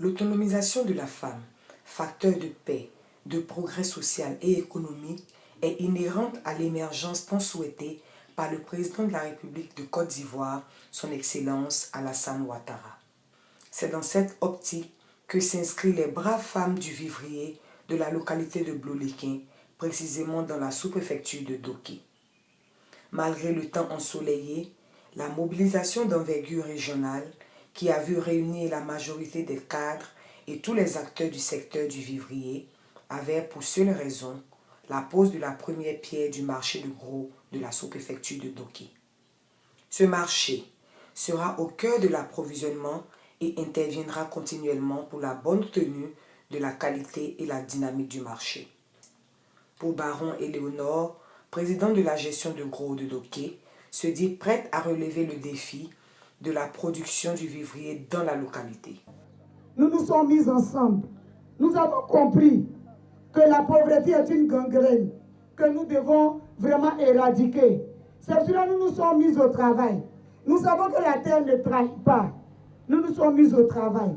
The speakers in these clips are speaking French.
L'autonomisation de la femme, facteur de paix, de progrès social et économique, est inhérente à l'émergence tant souhaitée par le président de la République de Côte d'Ivoire, son Excellence Alassane Ouattara. C'est dans cette optique que s'inscrivent les braves femmes du vivrier de la localité de Bloléquin, précisément dans la sous-préfecture de Doké. Malgré le temps ensoleillé, la mobilisation d'envergure régionale qui a vu réunir la majorité des cadres et tous les acteurs du secteur du vivrier avait pour seule raison la pose de la première pierre du marché de gros de la sous-préfecture de Doké. Ce marché sera au cœur de l'approvisionnement et interviendra continuellement pour la bonne tenue de la qualité et la dynamique du marché. Pour Baron Éléonore, président de la gestion de gros de Doké, se dit prête à relever le défi de la production du vivrier dans la localité. Nous nous sommes mis ensemble. Nous avons compris que la pauvreté est une gangrène que nous devons vraiment éradiquer. C'est pour cela que nous nous sommes mis au travail. Nous savons que la terre ne trahit pas. Nous nous sommes mis au travail.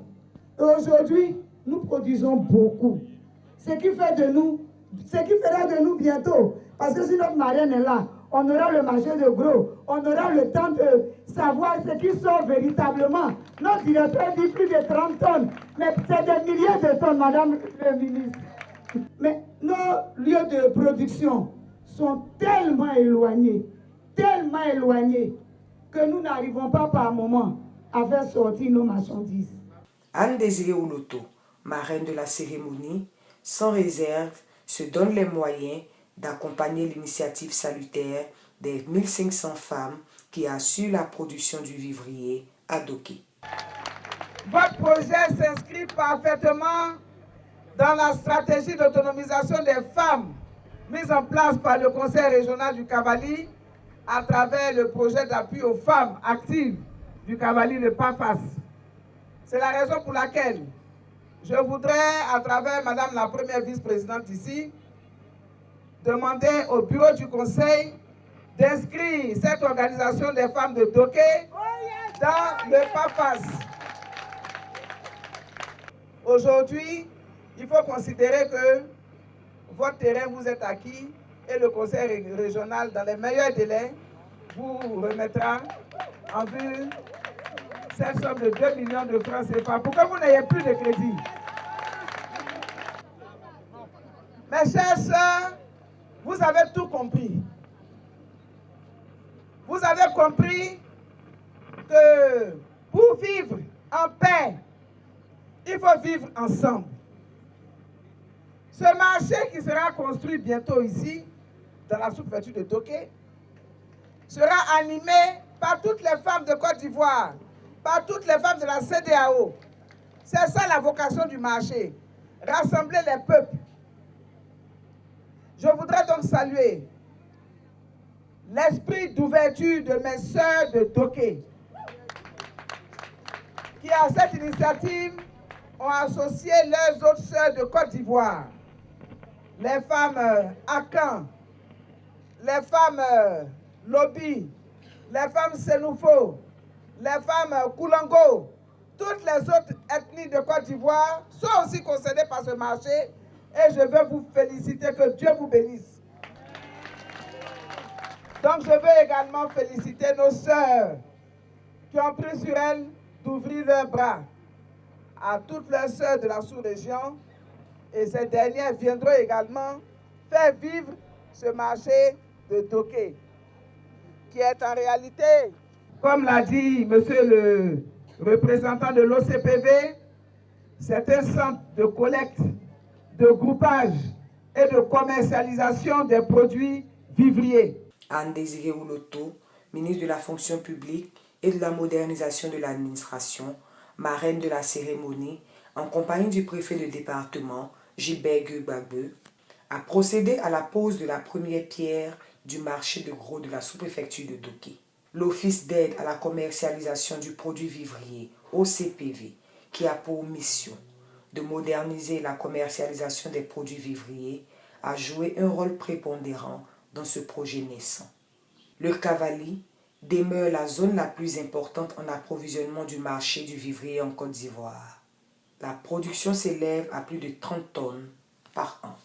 Et aujourd'hui, nous produisons beaucoup. Ce qui fera de nous bientôt, parce que si notre marraine est là, on aura le marché de gros, on aura le temps de savoir ce qui sort véritablement. Notre directeur dit plus de 30 tonnes, mais c'est des milliers de tonnes, Madame le ministre. Mais nos lieux de production sont tellement éloignés, que nous n'arrivons pas par moment à faire sortir nos marchandises. Anne Désirée Ouloto, marraine de la cérémonie, sans réserve, se donne les moyens d'accompagner l'initiative salutaire des 1500 femmes qui assurent la production du vivrier à Doké. Votre projet s'inscrit parfaitement dans la stratégie d'autonomisation des femmes mise en place par le Conseil régional du Cavali à travers le projet d'appui aux femmes actives du Cavali, le PAFAS. C'est la raison pour laquelle je voudrais, à travers Madame la première vice-présidente ici, demander au bureau du Conseil d'inscrire cette organisation des femmes de Doké dans le PAFAS. Aujourd'hui, il faut considérer que votre terrain vous est acquis et le Conseil régional, dans les meilleurs délais, vous remettra en vue cette somme de 2 millions de francs CFA pour que vous n'ayez plus de crédit. Mes chères sœurs, vous avez tout compris. Vous avez compris que pour vivre en paix, il faut vivre ensemble. Ce marché qui sera construit bientôt ici, dans la sous-préfecture de Doké, sera animé par toutes les femmes de Côte d'Ivoire, par toutes les femmes de la CEDEAO. C'est ça la vocation du marché, rassembler les peuples. Je voudrais donc saluer l'esprit d'ouverture de mes sœurs de Doké, qui à cette initiative ont associé leurs autres sœurs de Côte d'Ivoire, les femmes Akan, les femmes Lobi, les femmes Sénoufo, les femmes Koulango, toutes les autres ethnies de Côte d'Ivoire sont aussi concernées par ce marché et je veux vous féliciter, que Dieu vous bénisse. Donc je veux également féliciter nos sœurs qui ont pris sur elles d'ouvrir leurs bras à toutes les sœurs de la sous-région et ces dernières viendront également faire vivre ce marché de Doké, qui est en réalité, comme l'a dit monsieur le représentant de l'OCPV, c'est un centre de collecte, de groupage et de commercialisation des produits vivriers. Anne Désirée Ouloto, ministre de la fonction publique et de la modernisation de l'administration, marraine de la cérémonie, en compagnie du préfet de département, Gilbert Guebagbe, a procédé à la pose de la première pierre du marché de gros de la sous-préfecture de Doké. L'Office d'aide à la commercialisation du produit vivrier, OCPV, qui a pour mission de moderniser la commercialisation des produits vivriers, a joué un rôle prépondérant dans ce projet naissant. Le Cavali demeure la zone la plus importante en approvisionnement du marché du vivrier en Côte d'Ivoire. La production s'élève à plus de 30 tonnes par an.